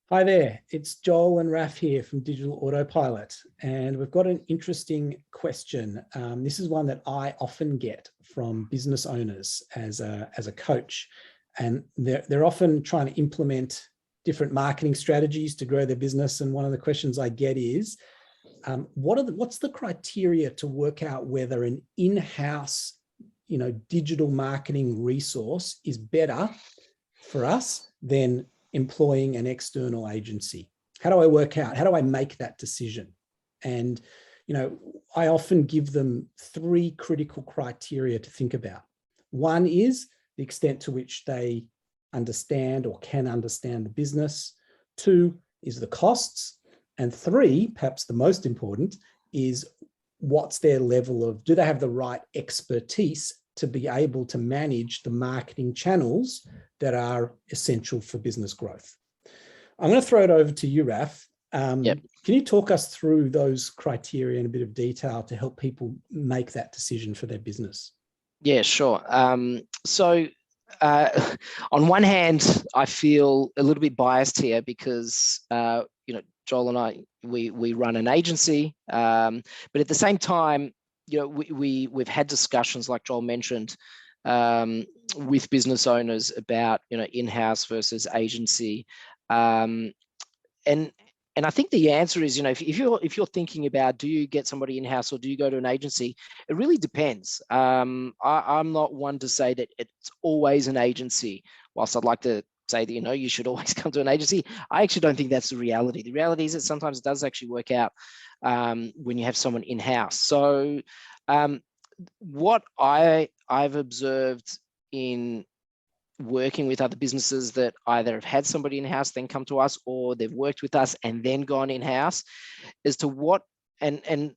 Hi there, it's Joel and Raf here from Digital Autopilot, and we've got an interesting question. This is one that I often get from business owners as a coach, and they're often trying to implement different marketing strategies to grow their business. And one of the questions I get is, what's the criteria to work out whether an in-house, digital marketing resource is better for us than employing an external agency? How do I work out? How do I make that decision? And, I often give them three critical criteria to think about. One is the extent to which they understand or can understand the business. Two is the costs. And three, perhaps the most important, is what's their level of, do they have the right expertise to be able to manage the marketing channels that are essential for business growth? I'm going to throw it over to you, Raf. Yep. Can you talk us through those criteria in a bit of detail to help people make that decision for their business? Yeah, sure. So on one hand, I feel a little bit biased here because, Joel and I, we run an agency, but at the same time, we've had discussions, like Joel mentioned, with business owners about, in-house versus agency. And I think the answer is, if you're thinking about, do you get somebody in-house or do you go to an agency? It really depends. I'm not one to say that it's always an agency. Whilst I'd like to say that, you should always come to an agency, I actually don't think that's the reality. The reality is that sometimes it does actually work out when you have someone in-house. So what I've observed in working with other businesses that either have had somebody in-house, then come to us, or they've worked with us and then gone in-house, as to what, and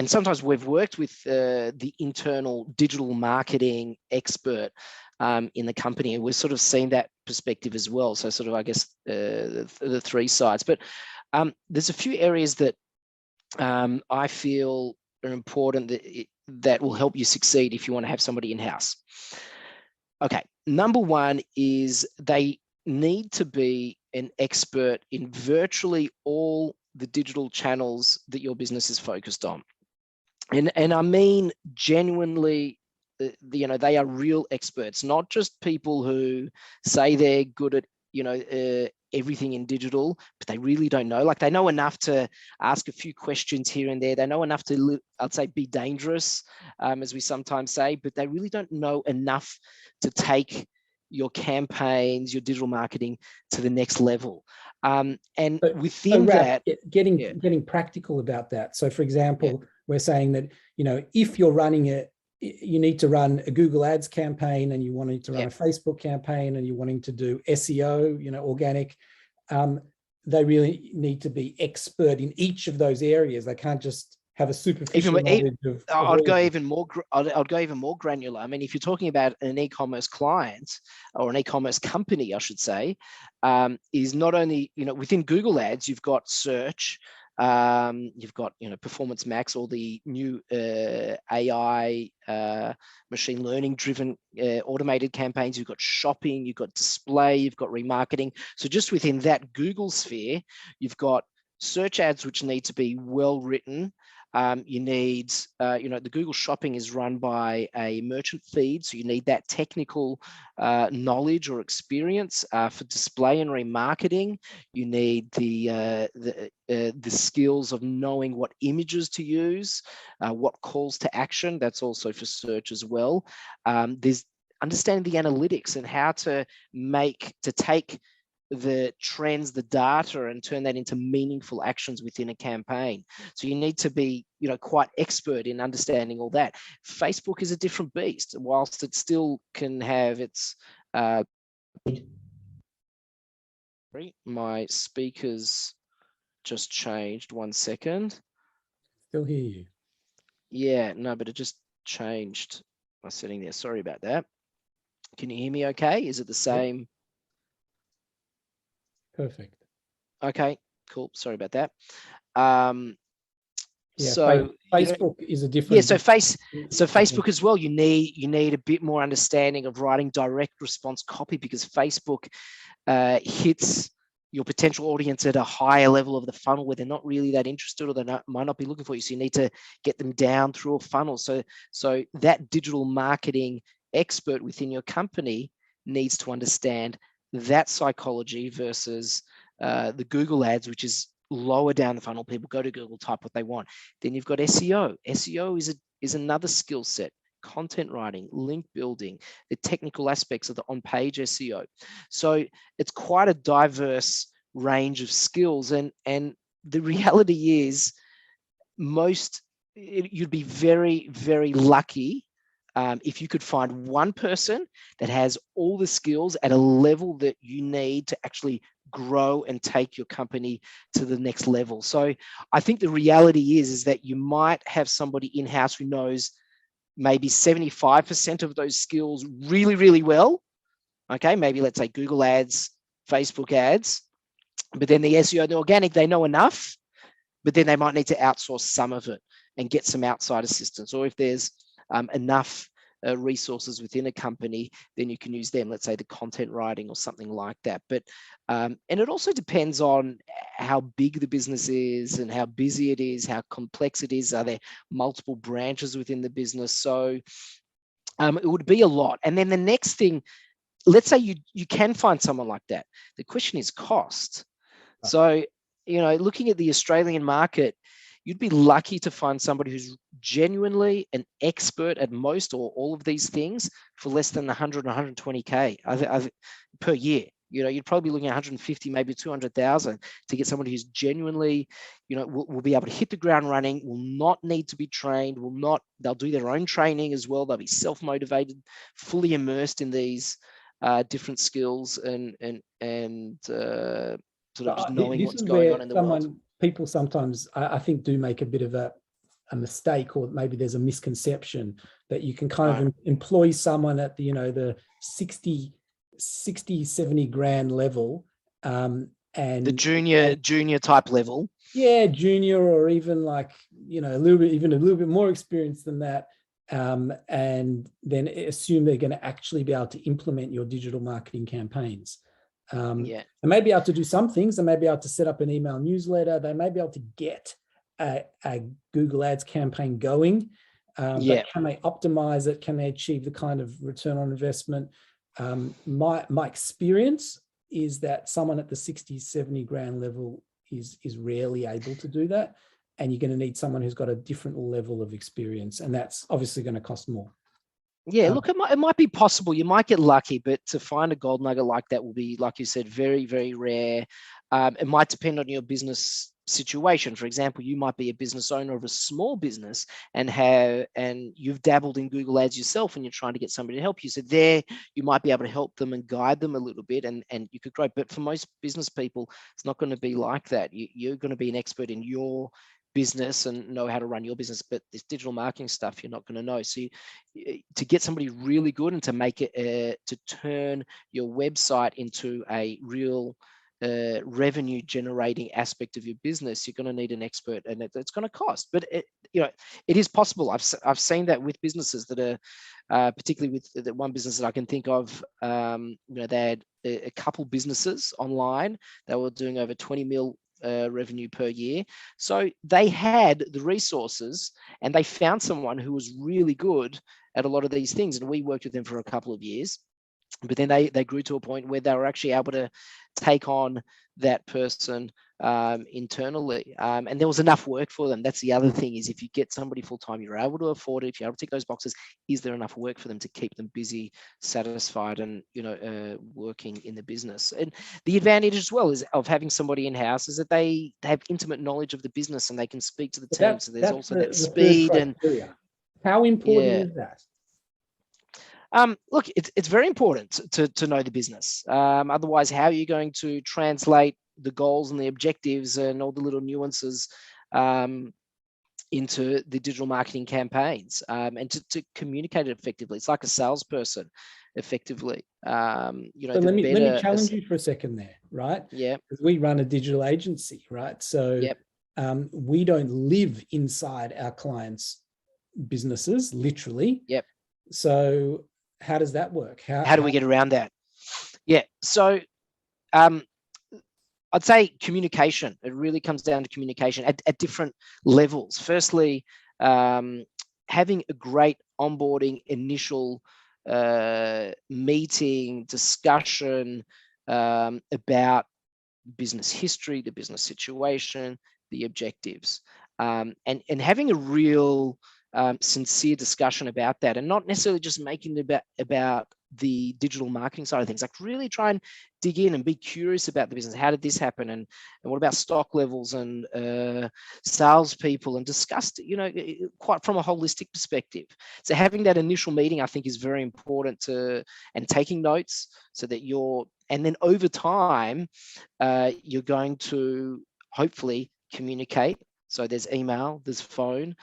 sometimes we've worked with the internal digital marketing expert in the company, and we've sort of seen that perspective as well. So sort of, I guess, the three sides. But there's a few areas that I feel are important that will help you succeed if you want to have somebody in-house. Okay, number one is they need to be an expert in virtually all the digital channels that your business is focused on. And I mean genuinely, they are real experts, not just people who say they're good at, everything in digital, but they really don't know. Like, they know enough to ask a few questions here and there. They know enough to, I'd say, be dangerous, as we sometimes say, but they really don't know enough to take your campaigns, your digital marketing to the next level. And within that, getting practical about that. So, for example, we're saying that, if you're running it, you need to run a Google Ads campaign, and you wanting to run a Facebook campaign, and you're wanting to do SEO, organic. They really need to be expert in each of those areas. They can't just have a superficial knowledge of. I'd go even more granular. I mean, if you're talking about an e-commerce client or an e-commerce company, I should say, is not only, within Google Ads, you've got search. You've got, Performance Max, all the new AI, machine learning driven automated campaigns. You've got shopping, you've got display, you've got remarketing. So just within that Google sphere, you've got search ads, which need to be well written. You need, the Google Shopping is run by a merchant feed, so you need that technical knowledge or experience. For display and remarketing, you need the skills of knowing what images to use, what calls to action. That's also for search as well. There's understanding the analytics and how to take the trends, the data, and turn that into meaningful actions within a campaign. So you need to be, quite expert in understanding all that. Facebook is a different beast, whilst it still can have its. My speakers just changed. 1 second. Still hear you. Yeah, no, but it just changed my setting there. Sorry about that. Can you hear me okay? Is it the same? Yep. Perfect. Okay, cool. Sorry about that. So Facebook is a different. So Facebook as well. You need a bit more understanding of writing direct response copy, because Facebook hits your potential audience at a higher level of the funnel where they're not really that interested, or they might not be looking for you. So you need to get them down through a funnel. So that digital marketing expert within your company needs to understand that psychology versus the Google ads, which is lower down the funnel. People go to Google, type what they want. Then you've got SEO. SEO is another skill set. Content writing, link building, the technical aspects of the on-page SEO. So it's quite a diverse range of skills. And the reality is you'd be very, very lucky if you could find one person that has all the skills at a level that you need to actually grow and take your company to the next level. So I think the reality is that you might have somebody in-house who knows maybe 75% of those skills really, really well. Okay, maybe let's say Google ads, Facebook ads, but then the SEO and the organic, they know enough, but then they might need to outsource some of it and get some outside assistance. Or if there's enough resources within a company, then you can use them, let's say the content writing or something like that. But and it also depends on how big the business is and how busy it is, how complex it is. Are there multiple branches within the business? So it would be a lot. And then the next thing, let's say you can find someone like that. The question is cost. So, looking at the Australian market, you'd be lucky to find somebody who's genuinely an expert at most or all of these things for less than 100 or 120K per year. You'd probably be looking at 150, maybe 200,000 to get somebody who's genuinely, will be able to hit the ground running, will not need to be trained, they'll do their own training as well. They'll be self-motivated, fully immersed in these different skills and sort of just knowing what's going on in the world. People sometimes, I think, do make a bit of a mistake, or maybe there's a misconception that you can kind of employ someone at the 60, 70 grand level, and the junior type level. Yeah, junior, or even like a little bit more experienced than that, and then assume they're going to actually be able to implement your digital marketing campaigns. They may be able to do some things. They may be able to set up an email newsletter. They may be able to get a Google Ads campaign going. But can they optimize it? Can they achieve the kind of return on investment? My experience is that someone at the 60, 70 grand level is rarely able to do that. And you're going to need someone who's got a different level of experience. And that's obviously going to cost more. Yeah, look, it might be possible. You might get lucky, but to find a gold nugget like that will be, like you said, very, very rare. It might depend on your business situation. For example, you might be a business owner of a small business and you've dabbled in Google Ads yourself, and you're trying to get somebody to help you. So there, you might be able to help them and guide them a little bit, and you could grow. But for most business people, it's not going to be like that. You're going to be an expert in your business and know how to run your business, but this digital marketing stuff you're not going to know. So to get somebody really good and to make it to turn your website into a real revenue generating aspect of your business, you're going to need an expert, and it's going to cost. But it is possible. I've seen that with businesses that are particularly with the one business that I can think of. They had a couple businesses online that were doing over 20 mil revenue per year. So they had the resources, and they found someone who was really good at a lot of these things. And we worked with them for a couple of years, but then they grew to a point where they were actually able to take on that person internally. And there was enough work for them. That's the other thing, is if you get somebody full-time, you're able to afford it. If you're able to tick those boxes, is there enough work for them to keep them busy, satisfied, and working in the business? And the advantage as well is of having somebody in-house is that they have intimate knowledge of the business and they can speak to the team. So there's also that speed. And how important is that? Look, it's very important to know the business. Otherwise, how are you going to translate the goals and the objectives and all the little nuances into the digital marketing campaigns, and to communicate it effectively? It's like a salesperson effectively. So let me challenge you for a second there, right? Yeah. Because we run a digital agency, right? So we don't live inside our clients' businesses, literally. Yep. So how does that work? How do we get around that? Yeah. So I'd say communication. It really comes down to communication at different levels. Firstly, having a great onboarding initial meeting, discussion about business history, the business situation, the objectives, and having a real sincere discussion about that, and not necessarily just making it about the digital marketing side of things. Like really try and dig in and be curious about the business. How did this happen? And what about stock levels and salespeople, and discussed, quite from a holistic perspective. So having that initial meeting, I think, is very important and taking notes so that and then over time, you're going to hopefully communicate. So there's email, there's phone.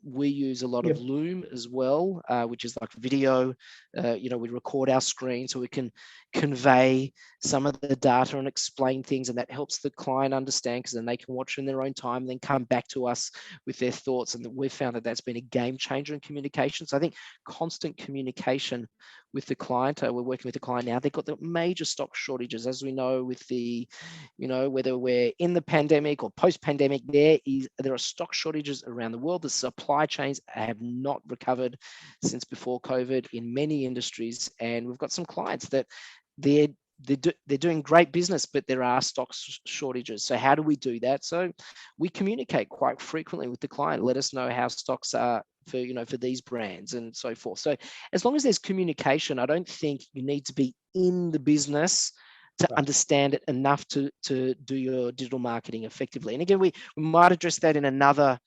We use a lot of Loom as well, which is like video. We record our screen so we can convey some of the data and explain things, and that helps the client understand, because then they can watch in their own time and then come back to us with their thoughts. And we've found that that's been a game changer in communication. So I think constant communication with the client. We're working with the client now. They've got the major stock shortages, as we know, with the, whether we're in the pandemic or post-pandemic, there are stock shortages around the world. The supply chains have not recovered since before COVID in many industries, and we've got some clients that they're doing great business, but there are stock shortages. So how do we do that? So we communicate quite frequently with the client. Let us know how stocks are for these brands and so forth. So as long as there's communication, I don't think you need to be in the business to understand it enough to do your digital marketing effectively. And again, we might address that in another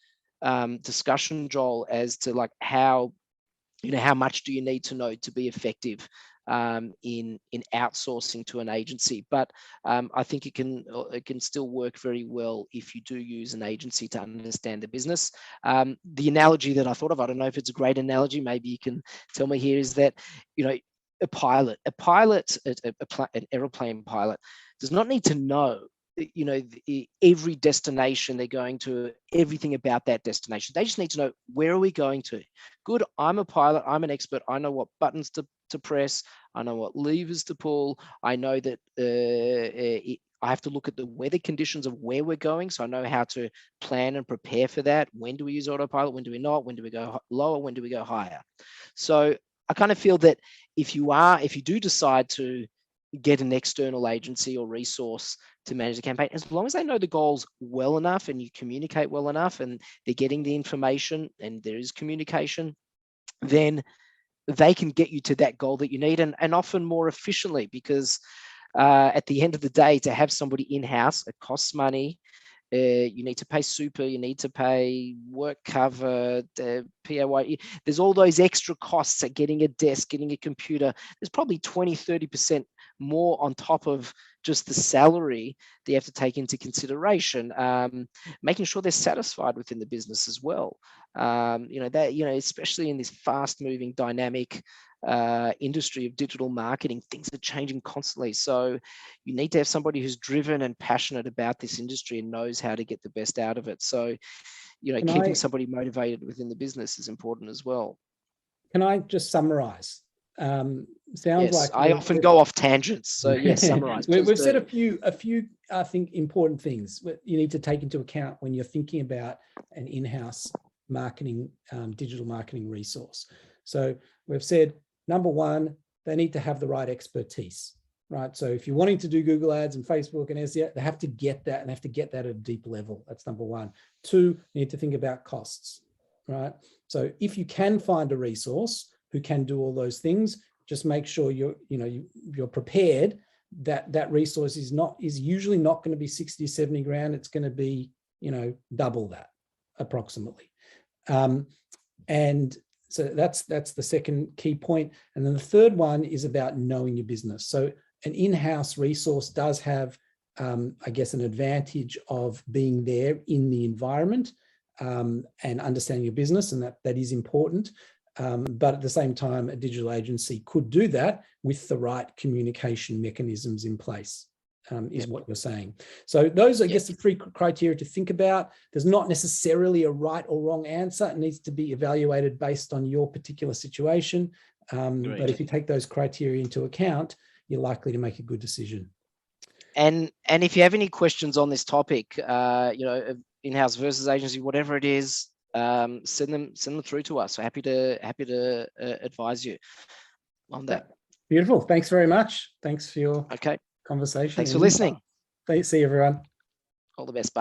discussion, Joel, as to like how much do you need to know to be effective in outsourcing to an agency. But I think it can still work very well if you do use an agency to understand the business. The analogy that I thought of, I don't know if it's a great analogy, maybe you can tell me here, is that an aeroplane pilot does not need to know every destination they're going to, everything about that destination. They just need to know, where are we going to? Good, I'm a pilot, I'm an expert, I know what buttons to press, I know what levers to pull, I know that I have to look at the weather conditions of where we're going, so I know how to plan and prepare for that. When do we use autopilot? When do we not? When do we go lower? When do we go higher? So I kind of feel that if you do decide to get an external agency or resource to manage the campaign, as long as they know the goals well enough and you communicate well enough and they're getting the information and there is communication, then they can get you to that goal that you need, and often more efficiently, because at the end of the day, to have somebody in-house, it costs money. You need to pay super, you need to pay work cover, the PAYE. There's all those extra costs at getting a desk, getting a computer. There's probably 20-30% more on top of just the salary that you have to take into consideration. Making sure they're satisfied within the business as well. Especially in this fast-moving, dynamic industry of digital marketing, things are changing constantly. So you need to have somebody who's driven and passionate about this industry and knows how to get the best out of it. So, keeping somebody motivated within the business is important as well. Can I just summarize? Yes, like I often go off tangents. So yes, summarize. We've said a few, I think, important things you need to take into account when you're thinking about an in-house marketing, digital marketing resource. So we've said, number one, they need to have the right expertise, right? So if you're wanting to do Google ads and Facebook and SEO, they have to get that, and they have to get that at a deep level. That's number one. Two, you need to think about costs, right? So if you can find a resource who can do all those things, just make sure you're prepared that resource is usually not going to be 60 or 70 grand. It's going to be, double that approximately. And so that's the second key point. And then the third one is about knowing your business. So an in-house resource does have, I guess, an advantage of being there in the environment and understanding your business, and that is important. But at the same time, a digital agency could do that with the right communication mechanisms in place, is what you're saying. So those are, I guess, the three criteria to think about. There's not necessarily a right or wrong answer. It needs to be evaluated based on your particular situation. But if you take those criteria into account, you're likely to make a good decision. And if you have any questions on this topic, in-house versus agency, whatever it is, send them through to us. So happy to advise you on that. Beautiful. Thanks very much. Thanks for your Okay. conversation. Thanks for listening. See you, everyone. All the best. Bye.